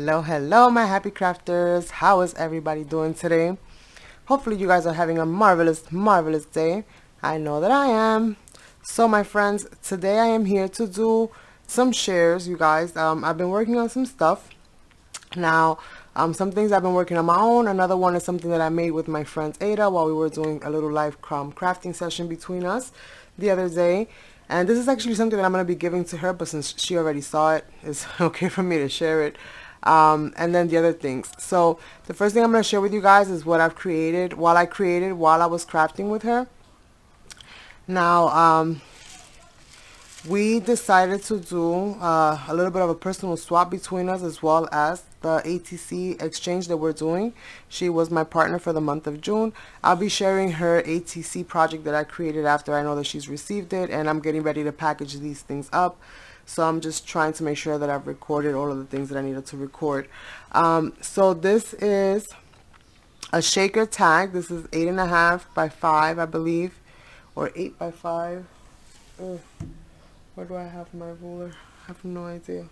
Hello, my happy crafters. How is everybody doing today? Hopefully, you guys are having a marvelous day. I know that I am. So, my friends, today I am here to do some shares, you guys. I've been working on some stuff. Now, some things I've been working on my own. Another one is something that I made with my friend Ada while we were doing a little live crafting session between us the other day. And this is actually something that I'm going to be giving to her, but since she already saw it, it's okay for me to share it. And then the other things. So the first thing I'm going to share with you guys is what I've created while I was crafting with her. Now, we decided to do a little bit of a personal swap between us, as well as the ATC exchange that we're doing. She was my partner for the month of June. I'll be sharing her ATC project that I created after I know that she's received it, and I'm getting ready to package these things up. So I'm just trying to make sure that I've recorded all of the things that I needed to record. So this is a shaker tag. This is 8.5 by 5, I believe, or 8 by 5. Ugh. Where do I have my ruler? I have no idea.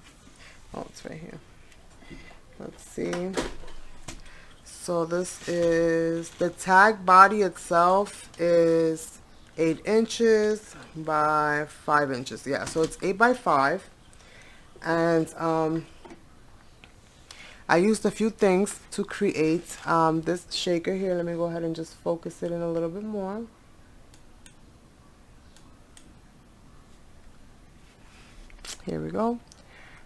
Oh, it's right here. Let's see. So this is, the tag body itself is 8 inches by 5 inches. Yeah, so it's 8 by 5. And I used a few things to create this shaker here. Let me go ahead and just focus it in a little bit more. Here we go.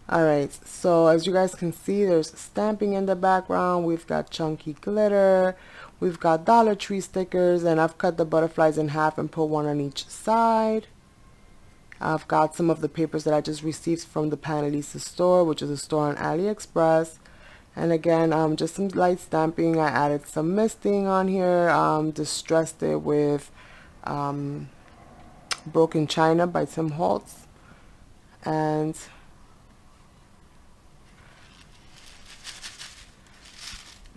Alright, so as you guys can see, there's stamping in the background. We've got chunky glitter. We've got Dollar Tree stickers, and I've cut the butterflies in half and put one on each side. I've got some of the papers that I just received from the Panelista store, which is a store on AliExpress. And again, just some light stamping. I added some misting on here, distressed it with Broken China by Tim Holtz. And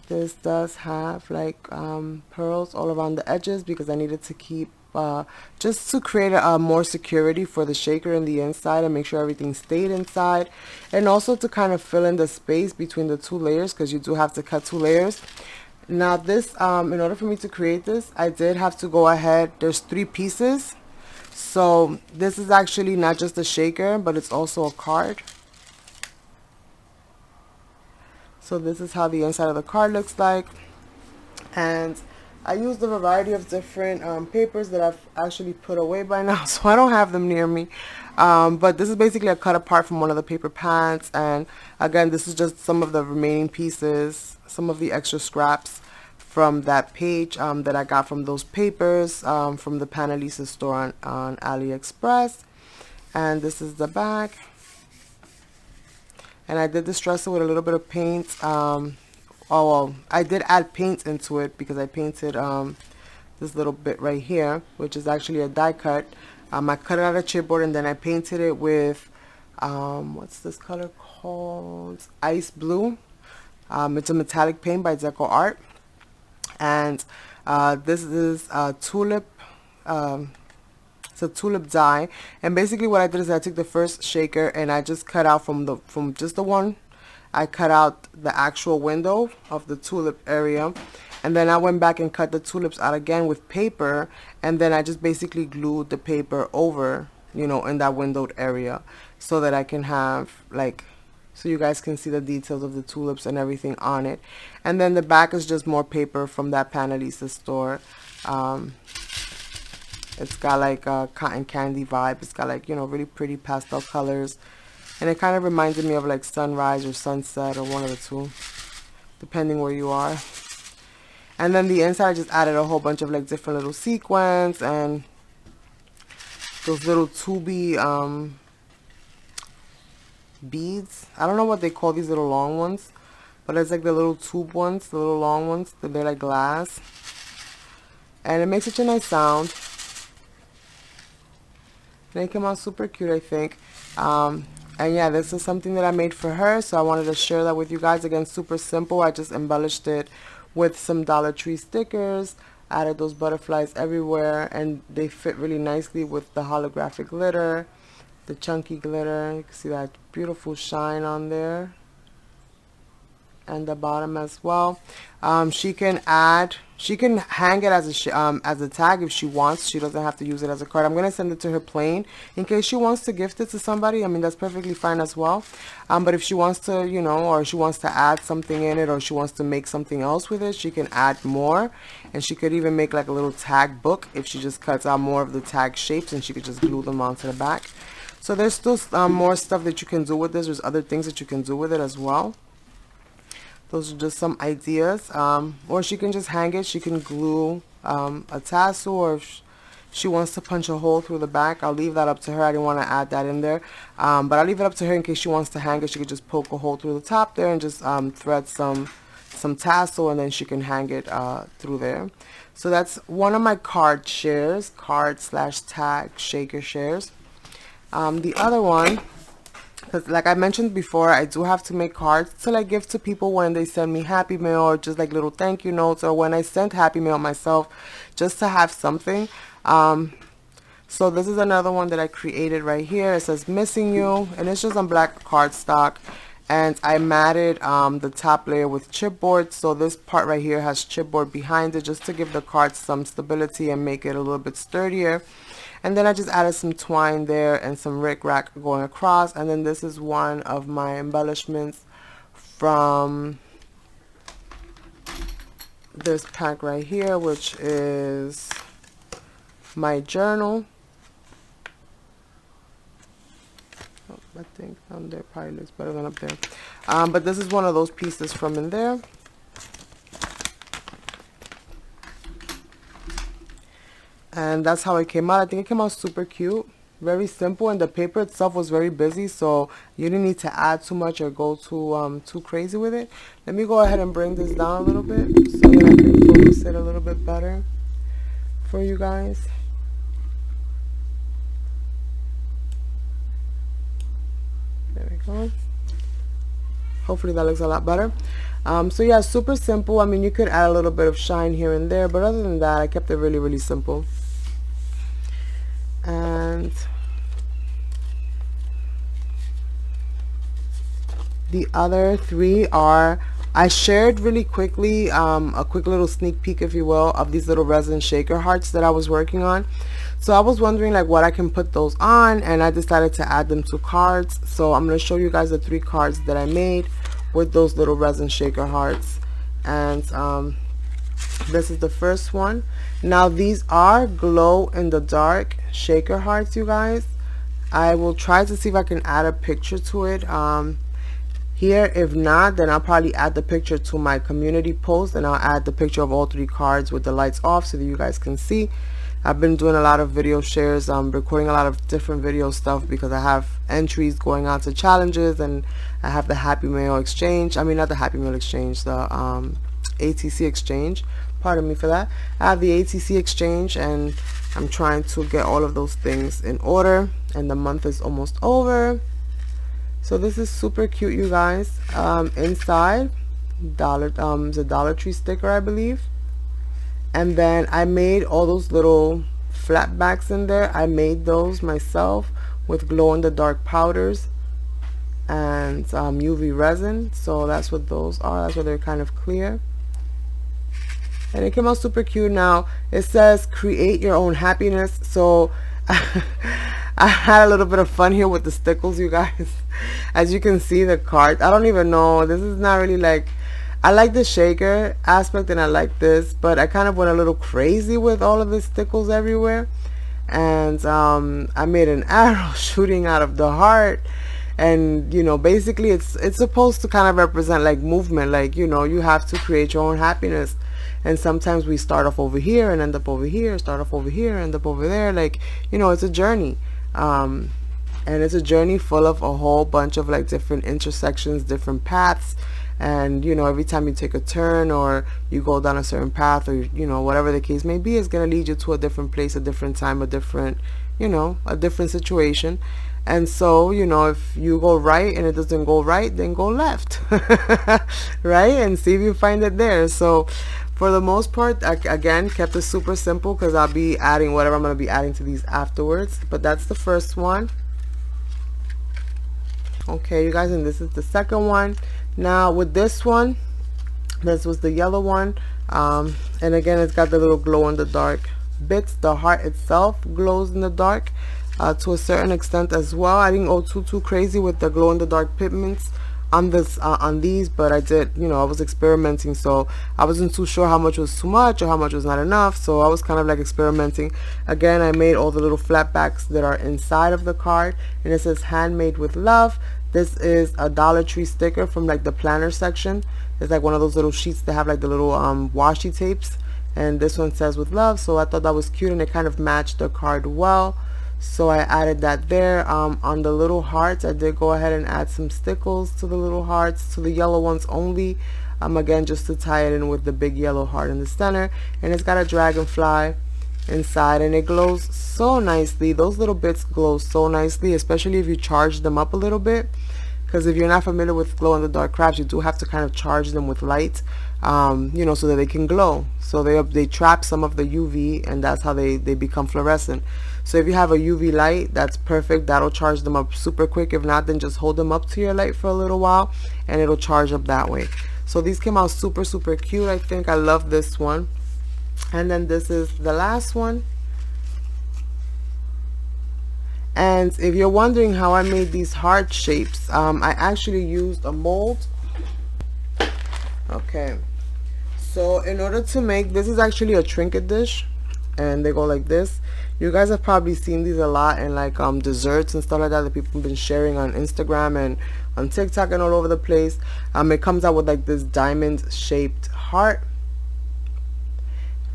this does have like pearls all around the edges because I needed to keep just to create more security for the shaker in the inside and make sure everything stayed inside, and also to kind of fill in the space between the two layers, because you do have to cut 2 layers. Now this, in order for me to create this, I did have to go ahead. There's 3 pieces. So this is actually not just a shaker, but it's also a card. So this is how the inside of the card looks like. And I used a variety of different papers that I've actually put away by now, so I don't have them near me. But this is basically a cut apart from one of the paper pads. And again, this is just some of the remaining pieces, some of the extra scraps from that page that I got from those papers from the Panelista store on AliExpress. And this is the back. And I did distress it with a little bit of paint. Oh, well, I did add paint into it because I painted this little bit right here, which is actually a die cut. I cut it out of chipboard, and then I painted it with, what's this color called? Ice Blue. It's a metallic paint by Decoupage. And this is a tulip, it's a tulip die. And basically what I did is I took the first shaker and I just cut out from just the one. I cut out the actual window of the tulip area, and then I went back and cut the tulips out again with paper, and then I just basically glued the paper over, you know, in that windowed area, so that I can have like, so you guys can see the details of the tulips and everything on it. And then the back is just more paper from that Panelista store. It's got like a cotton candy vibe. It's got like, you know, really pretty pastel colors. And it kind of reminded me of like sunrise or sunset, or one of the two, depending where you are. And then the inside, I just added a whole bunch of like different little sequins and those little tubey beads. I don't know what they call these little long ones, but it's like the little tube ones, the little long ones. They're like glass, and it makes such a nice sound. And it came out super cute, I think. And yeah, this is something that I made for her, so I wanted to share that with you guys. Again, super simple. I just embellished it with some Dollar Tree stickers, added those butterflies everywhere, and they fit really nicely with the holographic glitter, the chunky glitter. You can see that beautiful shine on there. and the bottom as well. She can hang it as a tag if she wants. She doesn't have to use it as a card. I'm gonna send it to her plain in case she wants to gift it to somebody. I mean, that's perfectly fine as well. But if she wants to, you know, or she wants to add something in it, or she wants to make something else with it, she can add more. And she could even make like a little tag book if she just cuts out more of the tag shapes, and she could just glue them onto the back. So there's still more stuff that you can do with this. There's other things that you can do with it as well. Those are just some ideas. Or she can just hang it. She can glue a tassel, or if she wants to punch a hole through the back, I'll leave that up to her. I didn't want to add that in there. But I'll leave it up to her in case she wants to hang it. She could just poke a hole through the top there and just thread some tassel, and then she can hang it through there. So that's one of my card shares, card/tag shaker shares. The other one, because like I mentioned before, I do have to make cards to like give to people when they send me Happy Mail, or just like little thank you notes, or when I send Happy Mail myself, just to have something. So this is another one that I created right here. It says missing you, and it's just on black cardstock, and I matted the top layer with chipboard. So this part right here has chipboard behind it, just to give the card some stability and make it a little bit sturdier. And then I just added some twine there and some rickrack going across. And then this is one of my embellishments from this pack right here, which is my journal. Oh, I think down there probably looks better than up there. But this is one of those pieces from in there. And that's how it came out. I think it came out super cute, very simple, and the paper itself was very busy, so you didn't need to add too much or go too crazy with it. Let me go ahead and bring this down a little bit so that I can focus it a little bit better for you guys. There we go. Hopefully that looks a lot better. So yeah, super simple. I mean, you could add a little bit of shine here and there, but other than that, I kept it really, really simple. And the other three are, I shared really quickly a quick little sneak peek, if you will, of these little resin shaker hearts that I was working on. So I was wondering like what I can put those on, and I decided to add them to cards. So I'm going to show you guys the 3 cards that I made with those little resin shaker hearts. And this is the first one. Now these are glow in the dark shaker hearts, you guys. I will try to see if I can add a picture to it here. If not, then I'll probably add the picture to my community post, and I'll add the picture of all 3 cards with the lights off so that you guys can see. I've been doing a lot of video shares, recording a lot of different video stuff because I have entries going on to challenges, and I have the Happy Mail exchange. I mean, not the Happy Mail exchange, the ATC exchange. Pardon me for that. I have the ATC exchange, and I'm trying to get all of those things in order, and the month is almost over. So this is super cute, you guys. Inside, is a Dollar Tree sticker, I believe. And then I made all those little flat backs in there. I made those myself with glow in the dark powders and UV resin. So that's what those are. That's why they're kind of clear. And it came out super cute. Now it says create your own happiness. So I had a little bit of fun here with the stickles, you guys. As you can see, the card, I don't even know, this is not really like, I like the shaker aspect and I like this, but I kind of went a little crazy with all of the stickles everywhere. And I made an arrow shooting out of the heart, and you know, basically it's supposed to kind of represent like movement, like, you know, you have to create your own happiness. And sometimes we start off over here and end up over here, start off over here, end up over there, like, you know, it's a journey. And it's a journey full of a whole bunch of like different intersections, different paths. And you know, every time you take a turn or you go down a certain path, or you know, whatever the case may be, is going to lead you to a different place, a different time, a different, you know, a different situation. And so, you know, if you go right and it doesn't go right, then go left. Right? And see if you find it there. So for the most part, I again kept it super simple because I'll be adding whatever I'm going to be adding to these afterwards. But that's the first one. Okay, you guys, and this is the second one. Now with this one, this was the yellow one, and again it's got the little glow in the dark bits. The heart itself glows in the dark to a certain extent as well. I didn't go too crazy with the glow in the dark pigments on this on these, but I did, you know, I was experimenting, so I wasn't too sure how much was too much or how much was not enough, so I was kind of like experimenting. Again, I made all the little flat backs that are inside of the card, and it says handmade with love. This is a Dollar Tree sticker from like the planner section. It's like one of those little sheets that have like the little washi tapes, and this one says with love, so I thought that was cute, and it kind of matched the card well, so I added that there. On the little hearts, I did go ahead and add some stickles to the little hearts, to the yellow ones only, again just to tie it in with the big yellow heart in the center. And it's got a dragonfly inside, and it glows so nicely. Those little bits glow so nicely, especially if you charge them up a little bit, because if you're not familiar with glow in the dark crafts, you do have to kind of charge them with light, you know, so that they can glow. So they trap some of the UV, and that's how they become fluorescent. So if you have a UV light, that's perfect. That'll charge them up super quick. If not, then just hold them up to your light for a little while, and it'll charge up that way. So these came out super cute. I think I love this one. And then this is the last one. And if you're wondering how I made these heart shapes, I actually used a mold. Okay, so in order to make this, is actually a trinket dish, and they go like this. You guys have probably seen these a lot in like desserts and stuff like that that people have been sharing on Instagram and on TikTok and all over the place. It comes out with like this diamond shaped heart.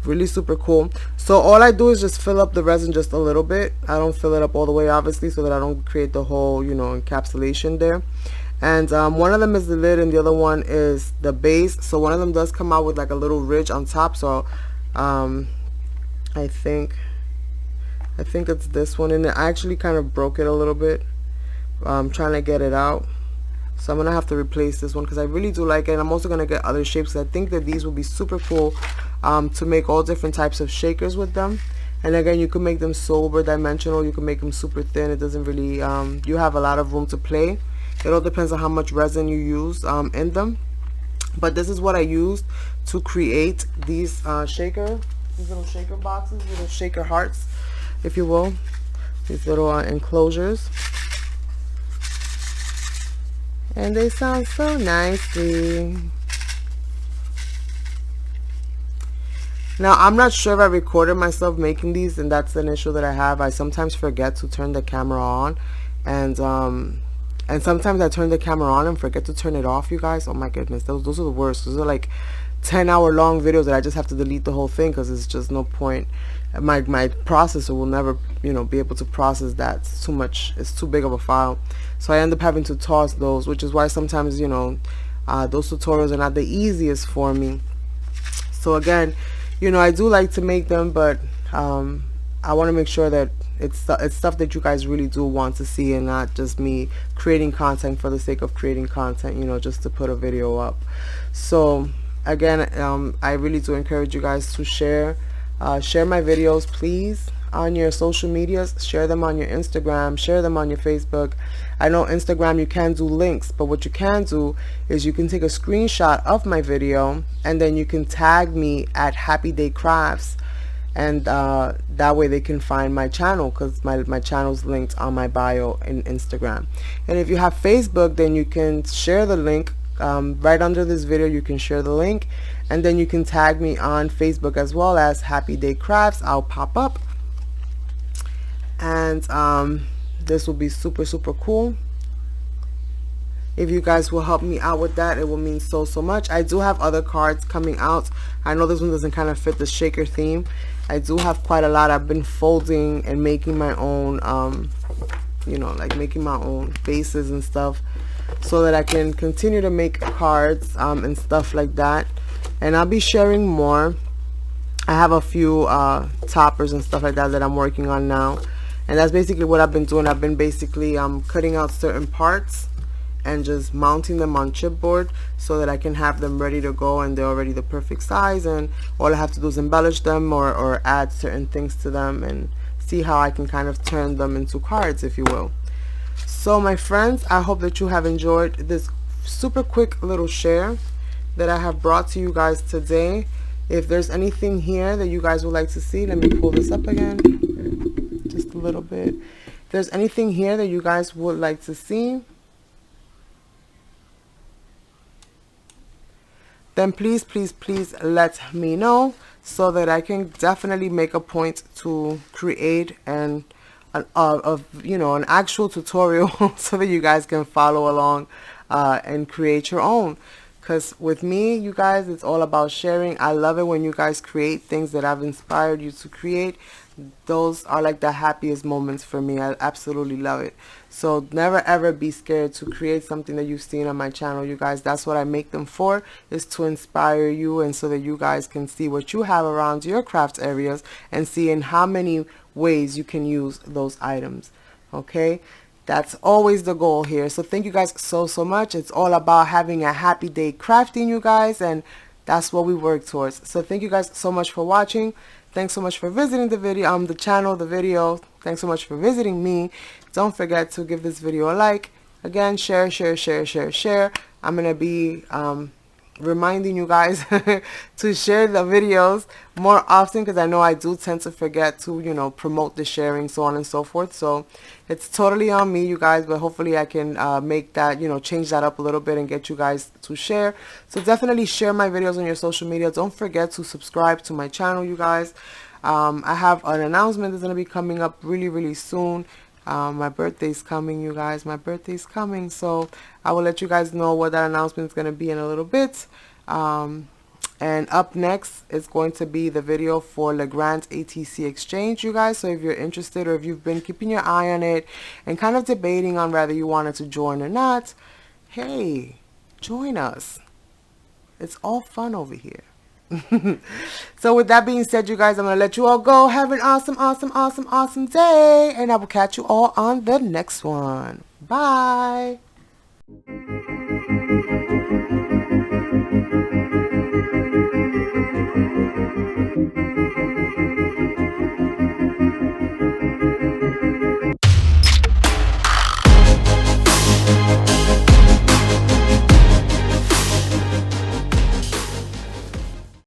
Really super cool. So all I do is just fill up the resin just a little bit. I don't fill it up all the way, obviously, so that I don't create the whole, you know, encapsulation there. And one of them is the lid, and the other one is the base. So one of them does come out with like a little ridge on top. So I think it's this one, and I actually kind of broke it a little bit. I'm trying to get it out, so I'm gonna have to replace this one because I really do like it. And I'm also gonna get other shapes. I think that these will be super cool to make all different types of shakers with them. And again, you can make them sober dimensional, you can make them super thin. It doesn't really you have a lot of room to play. It all depends on how much resin you use in them. But this is what I used to create these little shaker boxes, little shaker hearts, if you will, these little enclosures. And they sound so nicely. Now, I'm not sure if I recorded myself making these, and that's an issue that I have. I sometimes forget to turn the camera on, and sometimes I turn the camera on and forget to turn it off, you guys. Oh my goodness, those are the worst. Those are like 10-hour long videos that I just have to delete the whole thing because it's just no point. My processor will never, you know, be able to process that. It's too much. It's too big of a file. So I end up having to toss those, which is why sometimes, you know, those tutorials are not the easiest for me. So again, you know, I do like to make them, but I want to make sure that it's stuff that you guys really do want to see, and not just me creating content for the sake of creating content, you know, just to put a video up. So again, I really do encourage you guys to share my videos, please, on your social medias. Share them on your Instagram, share them on your Facebook. I know Instagram you can do links, but what you can do is you can take a screenshot of my video, and then you can tag me at Happy Day Crafts, and that way they can find my channel, because my channel's linked on my bio in Instagram. And if you have Facebook, then you can share the link right under this video. You can share the link, and then you can tag me on Facebook as well as Happy Day Crafts. I'll pop up, and this will be super cool. If you guys will help me out with that, it will mean so much. I do have other cards coming out. I know this one doesn't kind of fit the shaker theme. I do have quite a lot. I've been folding and making my own you know, like making my own bases and stuff, so that I can continue to make cards and stuff like that. And I'll be sharing more. I have a few toppers and stuff like that that I'm working on now, and that's basically what I've been doing. I've been basically cutting out certain parts and just mounting them on chipboard so that I can have them ready to go, and they're already the perfect size, and all I have to do is embellish them or add certain things to them and see how I can kind of turn them into cards, if you will. So my friends, I hope that you have enjoyed this super quick little share that I have brought to you guys today. If there's anything here that you guys would like to see, let me pull this up again just a little bit. If there's anything here that you guys would like to see, then please let me know, so that I can definitely make a point to create an actual tutorial so that you guys can follow along and create your own. Because with me, you guys, it's all about sharing. I love it when you guys create things that I've inspired you to create. Those are like the happiest moments for me. I absolutely love it. So never ever be scared to create something that you've seen on my channel, you guys. That's what I make them for, is to inspire you, and so that you guys can see what you have around your craft areas and see in how many ways you can use those items. Okay, that's always the goal here. So thank you guys so much. It's all about having a happy day crafting, you guys, and that's what we work towards. So thank you guys so much for watching. Thanks so much for visiting the video, the channel, the video. Thanks so much for visiting me. Don't forget to give this video a like. Again, share. I'm going to be reminding you guys to share the videos more often, because I know I do tend to forget to, promote the sharing, so on and so forth. So it's totally on me, you guys, but hopefully I can make that, change that up a little bit and get you guys to share. So definitely share my videos on your social media. Don't forget to subscribe to my channel, you guys. I have an announcement that's going to be coming up really soon. My birthday's coming, you guys. My birthday's coming, so I will let you guys know what that announcement is going to be in a little bit. And up next is going to be the video for Le Grand ATC Exchange, you guys. So if you're interested, or if you've been keeping your eye on it and kind of debating on whether you wanted to join or not, hey, join us. It's all fun over here. So with that being said, you guys, I'm going to let you all go. Have an awesome day, and I will catch you all on the next one. Bye.